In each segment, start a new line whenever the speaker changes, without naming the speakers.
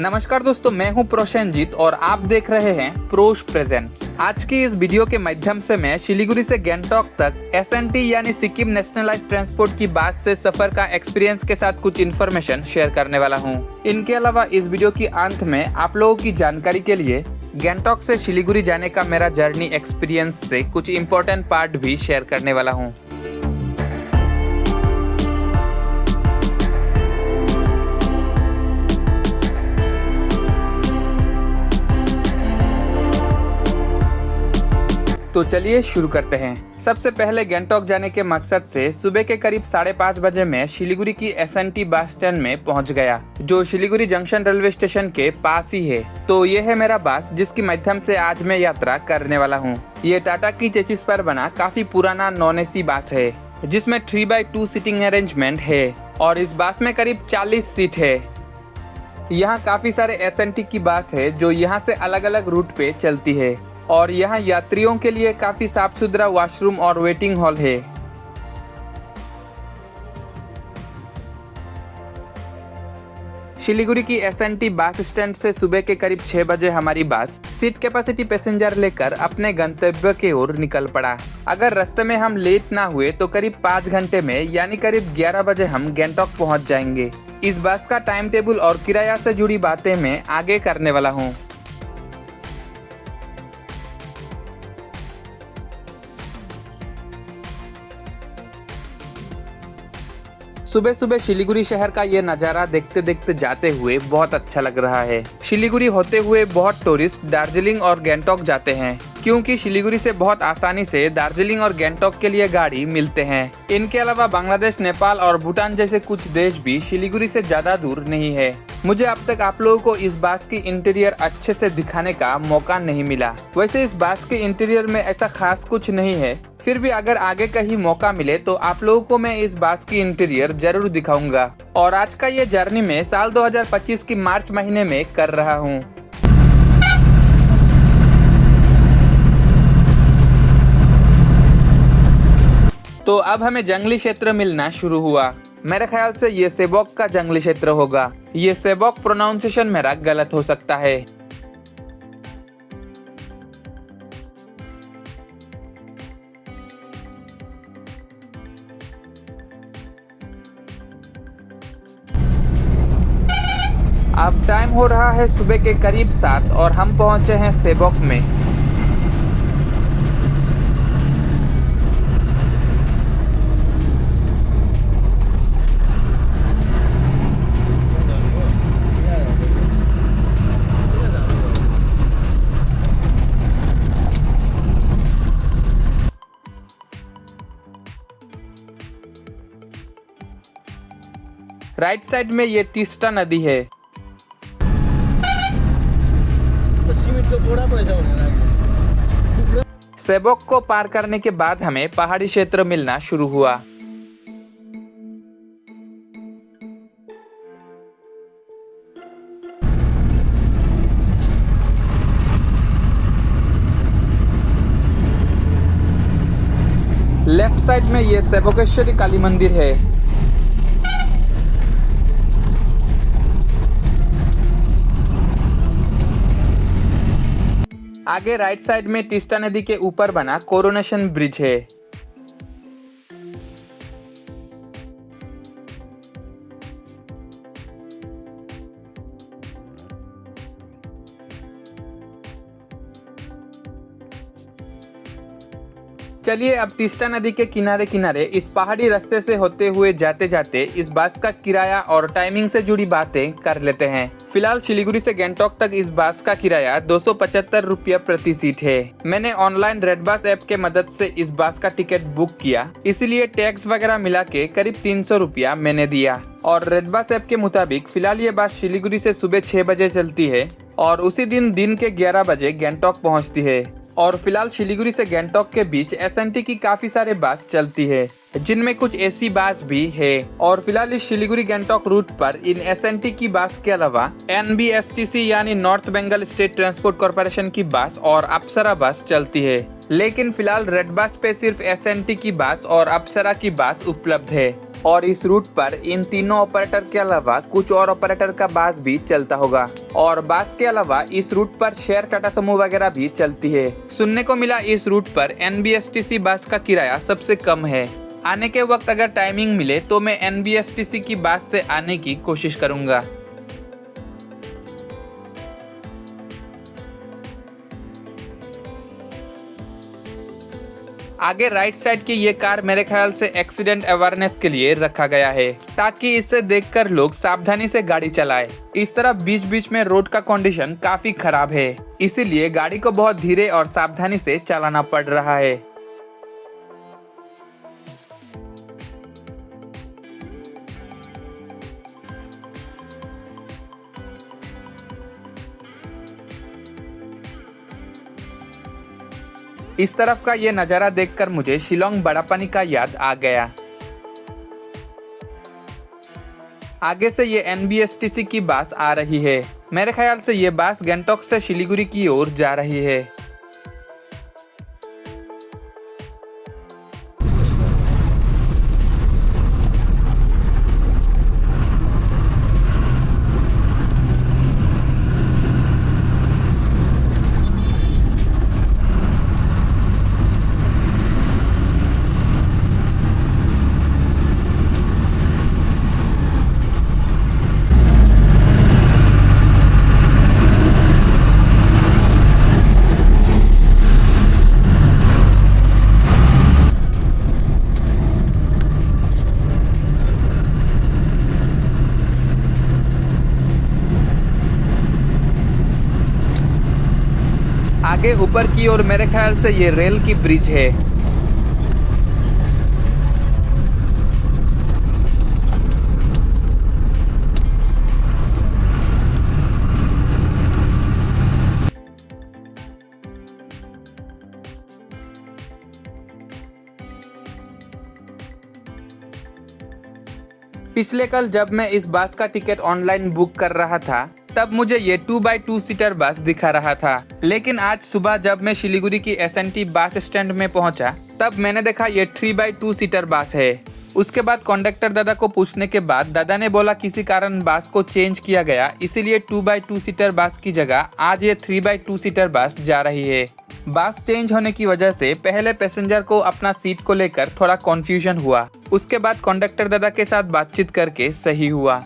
नमस्कार दोस्तों, मैं हूं प्रोशनजीत और आप देख रहे हैं प्रोश प्रेजेंट। आज की इस वीडियो के माध्यम से मैं शिलीगुड़ी से गैंगटॉक तक एसएनटी यानी सिक्किम नेशनलाइज्ड ट्रांसपोर्ट की बस से सफर का एक्सपीरियंस के साथ कुछ इन्फॉर्मेशन शेयर करने वाला हूं। इनके अलावा इस वीडियो की अंत में आप लोगों की जानकारी के लिए गैंगटॉक से शिलीगुड़ी जाने का मेरा जर्नी एक्सपीरियंस से कुछ इम्पोर्टेंट पार्ट भी शेयर करने वाला हूँ। तो चलिए शुरू करते हैं। सबसे पहले गैंगटॉक जाने के मकसद से सुबह के करीब 5:30 बजे मैं शिलीगुड़ी की एसएनटी बस स्टैंड में पहुंच गया, जो शिलीगुड़ी जंक्शन रेलवे स्टेशन के पास ही है। तो ये है मेरा बस जिसके माध्यम से आज मैं यात्रा करने वाला हूँ। ये टाटा की चेसिस पर बना काफी पुराना नॉन एसी बस है, जिसमें 3x2 सीटिंग अरेंजमेंट है और इस बस में करीब 40 सीट है। यहाँ काफी सारे एसएनटी की बस है जो यहाँ से अलग अलग रूट पे चलती है और यहाँ यात्रियों के लिए काफी साफ सुथरा वॉशरूम और वेटिंग हॉल है। शिलीगुड़ी की एसएनटी बस स्टैंड से सुबह के करीब 6 बजे हमारी बस सीट कैपेसिटी पैसेंजर लेकर अपने गंतव्य की ओर निकल पड़ा। अगर रास्ते में हम लेट ना हुए तो करीब 5 घंटे में यानी करीब 11 बजे हम गैंगटॉक पहुंच जाएंगे। इस बस का टाइम टेबल और किराया से जुड़ी बातें मैं आगे करने वाला हूँ। सुबह सुबह शिलीगुड़ी शहर का ये नज़ारा देखते देखते जाते हुए बहुत अच्छा लग रहा है। शिलीगुड़ी होते हुए बहुत टूरिस्ट दार्जिलिंग और गैंगटॉक जाते हैं, क्योंकि शिलीगुड़ी से बहुत आसानी से दार्जिलिंग और गैंगटॉक के लिए गाड़ी मिलते हैं। इनके अलावा बांग्लादेश, नेपाल और भूटान जैसे कुछ देश भी शिलीगुड़ी से ज्यादा दूर नहीं है। मुझे अब तक आप लोगों को इस बस की इंटीरियर अच्छे से दिखाने का मौका नहीं मिला। वैसे इस बस के इंटीरियर में ऐसा खास कुछ नहीं है, फिर भी अगर आगे कहीं मौका मिले तो आप लोगों को मैं इस बस की इंटीरियर जरूर दिखाऊंगा। और आज का ये जर्नी मैं साल 2025 की मार्च महीने में कर रहा हूँ। तो अब हमें जंगली क्षेत्र मिलना शुरू हुआ। मेरे ख्याल से ये सेबोक का जंगली क्षेत्र होगा। ये सेबोक प्रोनाउंसिएशन मेरा गलत हो सकता है। अब टाइम हो रहा है सुबह के करीब 7 और हम पहुंचे हैं सेबोक में। राइट साइड में ये तीस्ता नदी है। सेबोक को पार करने के बाद हमें पहाड़ी क्षेत्र मिलना शुरू हुआ। लेफ्ट साइड में ये सेबोकेश्वरी काली मंदिर है। आगे राइट साइड में तीस्ता नदी के ऊपर बना कोरोनेशन ब्रिज है। चलिए अब तीस्ता नदी के किनारे किनारे इस पहाड़ी रास्ते से होते हुए जाते जाते इस बस का किराया और टाइमिंग से जुड़ी बातें कर लेते हैं। फिलहाल शिलीगुड़ी से गैंगटॉक तक इस बस का किराया 275 रुपया प्रति सीट है। मैंने ऑनलाइन रेड बस ऐप के मदद से इस बस का टिकट बुक किया, इसीलिए टैक्स वगैरह मिला के करीब 300 रुपया मैंने दिया। और रेड बस ऐप के मुताबिक फिलहाल ये बस शिलीगुड़ी से सुबह 6 बजे चलती है और उसी दिन के 11 बजे गैंगटॉक पहुँचती है। और फिलहाल शिलीगुड़ी से गैंगटॉक के बीच एसएनटी की काफी सारे बस चलती है, जिनमें कुछ एसी बस भी है। और फिलहाल इस शिलीगुड़ी गैंगटॉक रूट पर इन एसएनटी की बस के अलावा एनबीएसटीसी यानी north Bengal state transport corporation की बस और अप्सरा बस चलती है। लेकिन फिलहाल रेड बस पे सिर्फ एसएनटी की बस और अप्सरा की बस उपलब्ध है। और इस रूट पर इन तीनों ऑपरेटर के अलावा कुछ और ऑपरेटर का बस भी चलता होगा। और बस के अलावा इस रूट पर शेयर टाटा समूह वगैरह भी चलती है। सुनने को मिला इस रूट पर NBSTC बस का किराया सबसे कम है। आने के वक्त अगर टाइमिंग मिले तो मैं NBSTC की बस से आने की कोशिश करूंगा। आगे राइट साइड की ये कार मेरे ख्याल से एक्सीडेंट अवेयरनेस के लिए रखा गया है, ताकि इसे देखकर लोग सावधानी से गाड़ी चलाएं। इस तरफ बीच बीच में रोड का कंडीशन काफी खराब है, इसीलिए गाड़ी को बहुत धीरे और सावधानी से चलाना पड़ रहा है। इस तरफ का ये नज़ारा देखकर मुझे शिलोंग बड़ा पानी का याद आ गया। आगे से ये NBSTC की बस आ रही है। मेरे ख्याल से ये बस गंगटोक से शिलीगुड़ी की ओर जा रही है। आगे ऊपर की ओर मेरे ख्याल से ये रेल की ब्रिज है। पिछले कल जब मैं इस बस का टिकट ऑनलाइन बुक कर रहा था, तब मुझे ये 2x2 सीटर बस दिखा रहा था। लेकिन आज सुबह जब मैं शिलीगुड़ी की SNT बस स्टैंड में पहुंचा, तब मैंने देखा ये 3x2 सीटर बस है। उसके बाद कंडक्टर दादा को पूछने के बाद दादा ने बोला किसी कारण बस को चेंज किया गया, इसीलिए 2x2 सीटर बस की जगह आज ये 3x2 सीटर बस जा रही है। बस चेंज होने की वजह से पहले पैसेंजर को अपना सीट को लेकर थोड़ा कंफ्यूजन हुआ। उसके बाद कंडक्टर दादा के साथ बातचीत करके सही हुआ।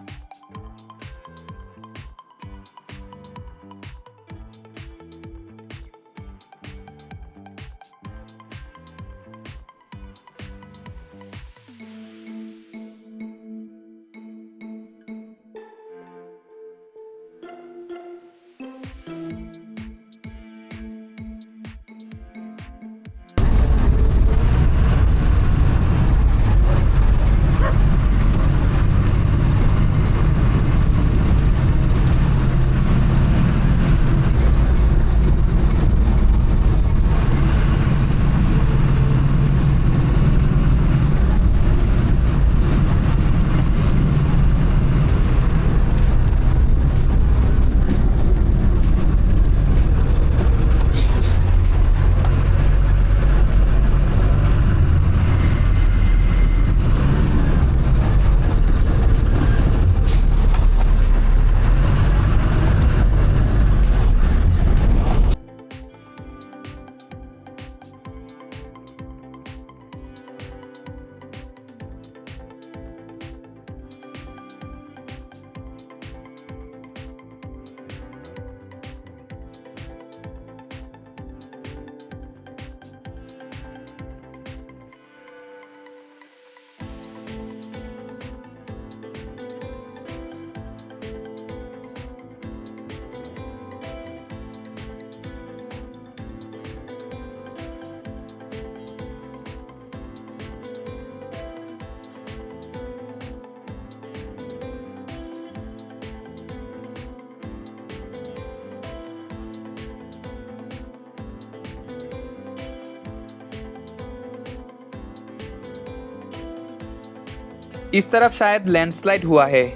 इस तरफ शायद लैंडस्लाइड हुआ है।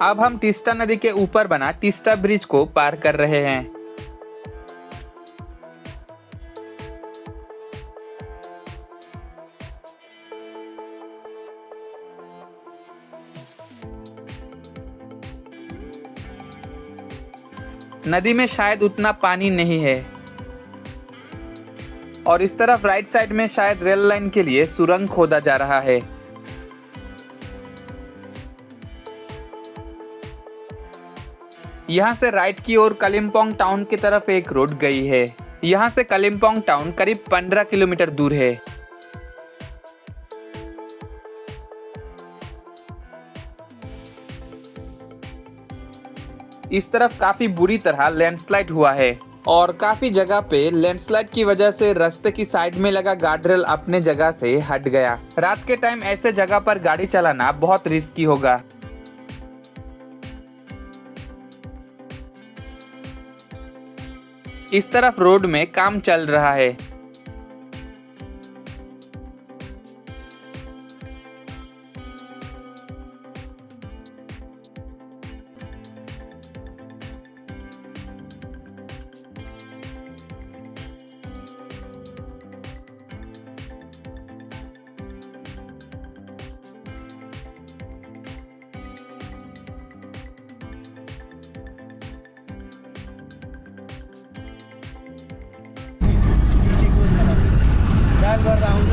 अब हम टिस्टा नदी के ऊपर बना टिस्टा ब्रिज को पार कर रहे हैं। नदी में शायद उतना पानी नहीं है और इस तरफ राइट साइड में शायद रेल लाइन के लिए सुरंग खोदा जा रहा है। यहाँ से राइट की ओर कालिम्पोंग टाउन की तरफ एक रोड गई है। यहाँ से कालिम्पोंग टाउन करीब 15 किलोमीटर दूर है। इस तरफ काफी बुरी तरह लैंडस्लाइड हुआ है और काफी जगह पे लैंडस्लाइड की वजह से रास्ते की साइड में लगा गार्डरेल अपने जगह से हट गया। रात के टाइम ऐसे जगह पर गाड़ी चलाना बहुत रिस्की होगा। इस तरफ रोड में काम चल रहा है।
गर्दा आउँछ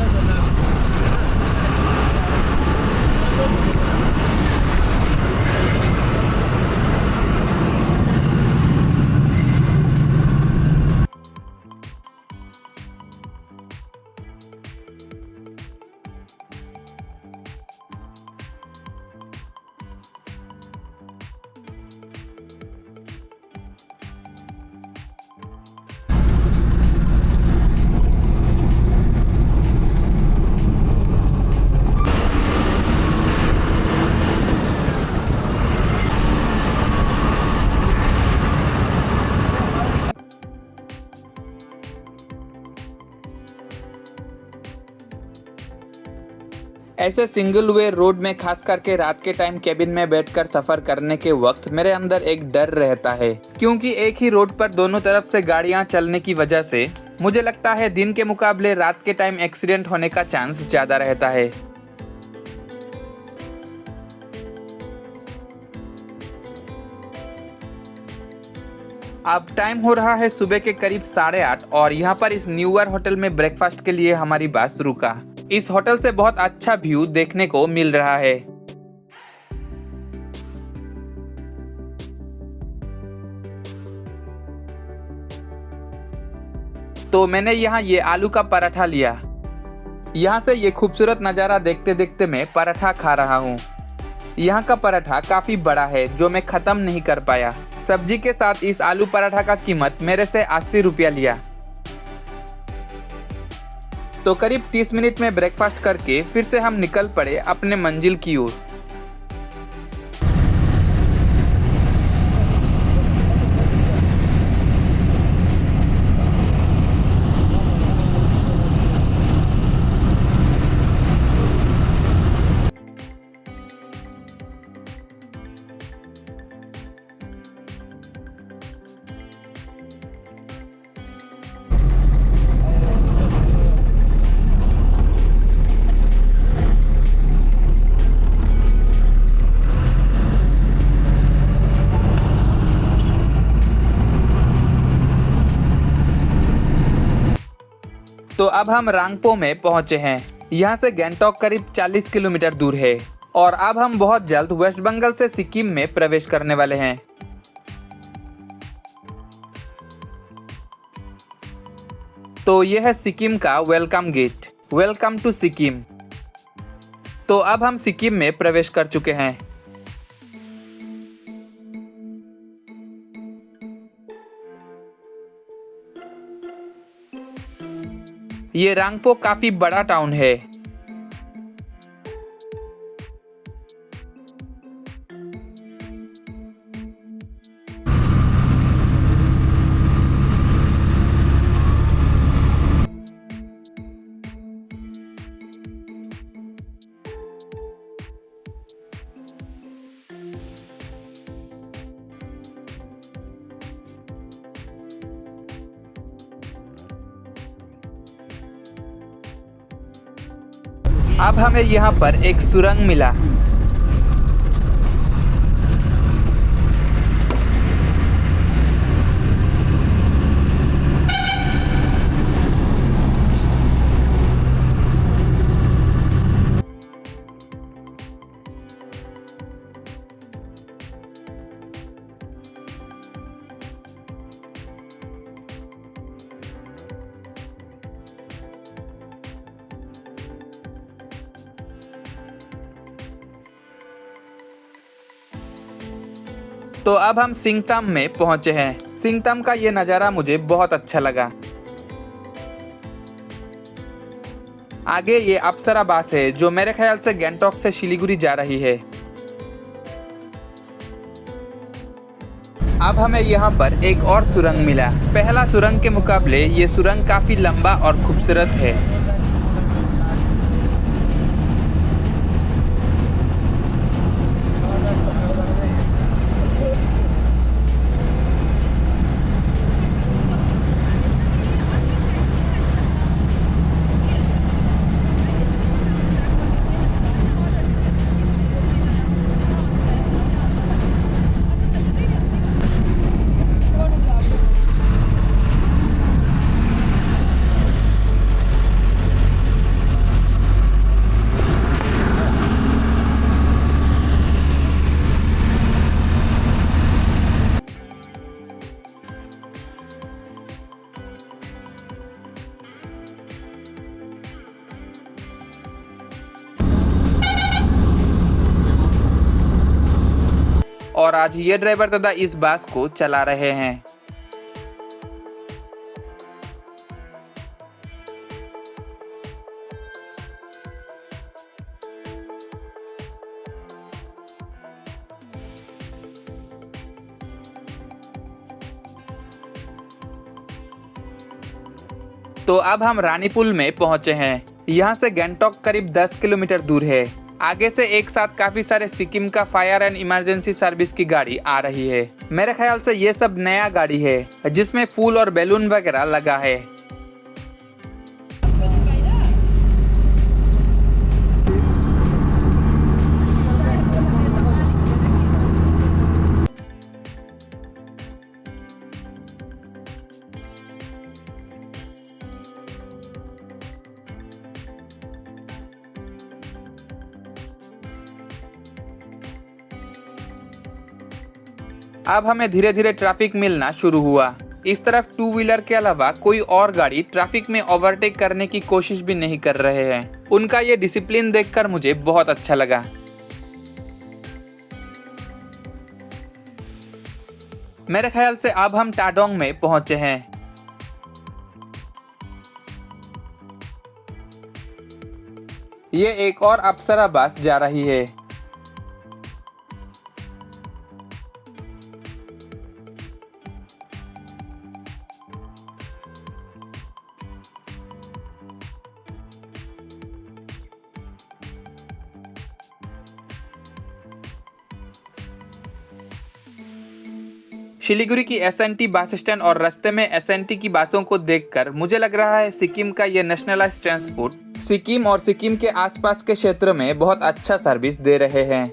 ऐसे सिंगल वे रोड में खास करके रात के टाइम केबिन में बैठकर सफर करने के वक्त मेरे अंदर एक डर रहता है, क्योंकि एक ही रोड पर दोनों तरफ से गाड़ियां चलने की वजह से मुझे लगता है दिन के मुकाबले रात के टाइम एक्सीडेंट होने का चांस ज्यादा रहता है। अब टाइम हो रहा है सुबह के करीब 8:30 और यहाँ पर इस न्यू ईयर होटल में ब्रेकफास्ट के लिए हमारी बस रुका। इस होटल से बहुत अच्छा व्यू देखने को मिल रहा है। तो मैंने यहाँ ये आलू का पराठा लिया। यहाँ से ये खूबसूरत नज़ारा देखते देखते मैं पराठा खा रहा हूँ। यहाँ का पराठा काफी बड़ा है जो मैं खत्म नहीं कर पाया। सब्जी के साथ इस आलू पराठा का कीमत मेरे से 80 रुपया लिया। तो करीब 30 मिनट में ब्रेकफास्ट करके फिर से हम निकल पड़े अपने मंजिल की ओर। तो अब हम रांगपो में पहुंचे हैं। यहाँ से गैंगटॉक करीब 40 किलोमीटर दूर है और अब हम बहुत जल्द वेस्ट बंगाल से सिक्किम में प्रवेश करने वाले हैं। तो यह है सिक्किम का welcome gate. Welcome to Sikkim. तो अब हम सिक्किम में प्रवेश कर चुके हैं। ये रांगपो काफी बड़ा टाउन है। अब हमें यहाँ पर एक सुरंग मिला। तो अब हम सिंगताम में पहुंचे हैं। सिंगताम का ये नज़ारा मुझे बहुत अच्छा लगा। आगे ये अप्सरा बस है जो मेरे ख्याल से गैंगटॉक से शिलीगुड़ी जा रही है। अब हमें यहाँ पर एक और सुरंग मिला। पहला सुरंग के मुकाबले ये सुरंग काफी लंबा और खूबसूरत है। और आज ये ड्राइवर दादा इस बस को चला रहे हैं। तो अब हम रानीपुल में पहुंचे हैं। यहाँ से गैंगटॉक करीब 10 किलोमीटर दूर है। आगे से एक साथ काफी सारे सिक्किम का फायर एंड इमरजेंसी सर्विस की गाड़ी आ रही है। मेरे ख्याल से ये सब नया गाड़ी है जिसमें फूल और बैलून वगैरह लगा है। अब हमें धीरे धीरे ट्रैफिक मिलना शुरू हुआ। इस तरफ टू व्हीलर के अलावा कोई और गाड़ी ट्रैफिक में ओवरटेक करने की कोशिश भी नहीं कर रहे हैं। उनका ये डिसिप्लिन देखकर मुझे बहुत अच्छा लगा। मेरे ख्याल से अब हम टाडोंग में पहुंचे हैं। ये एक और अप्सरा बस जा रही है। शिलीगुड़ी की एसएनटी बस स्टैंड और रास्ते में एसएनटी की बसों को देखकर मुझे लग रहा है सिक्किम का ये नेशनलाइज्ड ट्रांसपोर्ट सिक्किम और सिक्किम के आसपास के क्षेत्र में बहुत अच्छा सर्विस दे रहे हैं।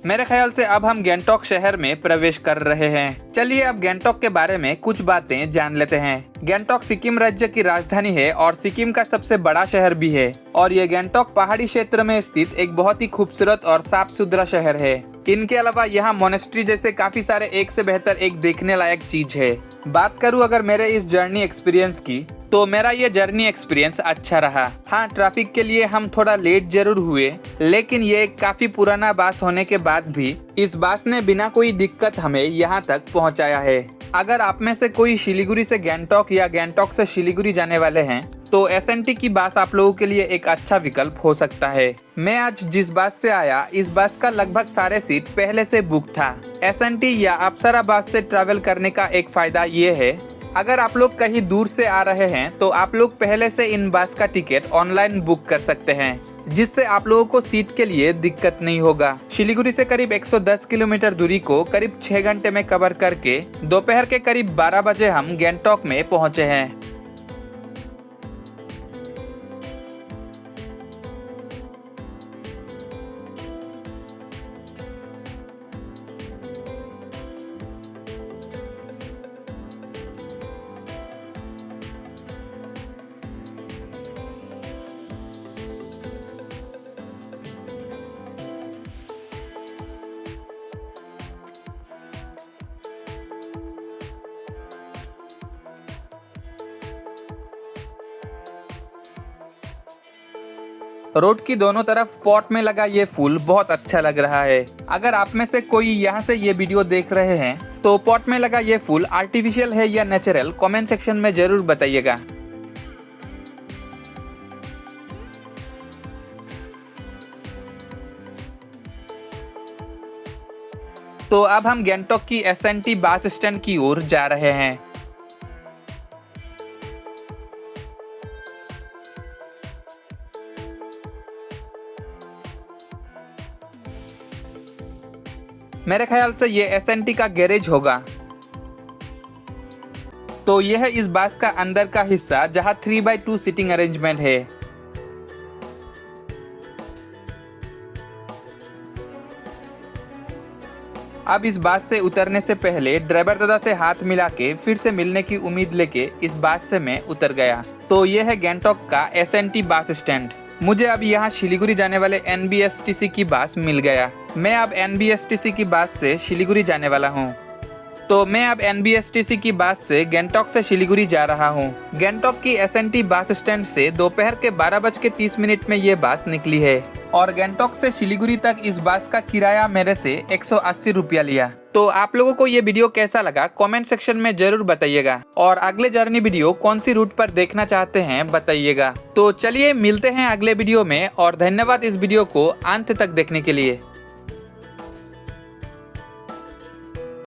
मेरे ख्याल से अब हम गैंगटॉक शहर में प्रवेश कर रहे हैं। चलिए अब गैंगटॉक के बारे में कुछ बातें जान लेते हैं। गैंगटॉक सिक्किम राज्य की राजधानी है और सिक्किम का सबसे बड़ा शहर भी है। और ये गैंगटॉक पहाड़ी क्षेत्र में स्थित एक बहुत ही खूबसूरत और साफ सुथरा शहर है। इनके अलावा यहाँ मोनेस्ट्री जैसे काफी सारे एक से बेहतर एक देखने लायक चीज है। बात करूँ अगर मेरे इस जर्नी एक्सपीरियंस की, तो मेरा ये जर्नी एक्सपीरियंस अच्छा रहा। हाँ, ट्रैफिक के लिए हम थोड़ा लेट जरूर हुए, लेकिन ये काफी पुराना बस होने के बाद भी इस बस ने बिना कोई दिक्कत हमें यहाँ तक पहुँचाया है। अगर आप में से कोई शिलीगुड़ी से गैंगटॉक या गैंगटॉक से शिलीगुड़ी जाने वाले हैं तो एसएनटी की बस आप लोगों के लिए एक अच्छा विकल्प हो सकता है। मैं आज जिस बस से आया, इस बस का लगभग सारे सीट पहले से बुक था। एसएनटी या अप्सरा बस से ट्रैवल करने का एक फायदा ये है, अगर आप लोग कहीं दूर से आ रहे हैं तो आप लोग पहले से इन बस का टिकट ऑनलाइन बुक कर सकते हैं, जिससे आप लोगों को सीट के लिए दिक्कत नहीं होगा। शिलीगुड़ी से करीब 110 किलोमीटर दूरी को करीब 6 घंटे में कवर करके दोपहर के करीब 12 बजे हम गैंगटॉक में पहुंचे हैं। रोड की दोनों तरफ पॉट में लगा ये फूल बहुत अच्छा लग रहा है। अगर आप में से कोई यहाँ से ये वीडियो देख रहे हैं तो पॉट में लगा ये फूल आर्टिफिशियल है या नेचुरल, कमेंट सेक्शन में जरूर बताइएगा। तो अब हम गैंगटॉक की एसएनटी बस स्टैंड की ओर जा रहे हैं। मेरे ख्याल से ये एसएनटी का गैरेज होगा। तो यह है इस बस का अंदर का हिस्सा जहां 3x2 सीटिंग अरेंजमेंट है। अब इस बस से उतरने से पहले ड्राइवर दादा से हाथ मिला के फिर से मिलने की उम्मीद लेके इस बस से मैं उतर गया। तो यह है गैंगटॉक का एसएनटी बस स्टैंड। मुझे अब यहाँ शिलीगुड़ी जाने वाले एनबीएसटीसी की बस मिल गया। मैं अब एनबीएसटीसी की बस से शिलीगुड़ी जाने वाला हूँ। तो मैं अब एनबीएसटीसी की बस से गैंगटॉक से शिलीगुड़ी जा रहा हूँ। गैंगटॉक की एसएनटी बस स्टैंड से दोपहर के 12:30 में ये बस निकली है और गैंगटॉक से शिलीगुड़ी तक इस बस का किराया मेरे से 180 रुपया लिया। तो आप लोगों को ये वीडियो कैसा लगा कमेंट सेक्शन में जरूर बताइएगा और अगले जर्नी वीडियो कौन सी रूट पर देखना चाहते हैं बताइएगा। तो चलिए मिलते हैं अगले वीडियो में और धन्यवाद इस वीडियो को अंत तक देखने के लिए।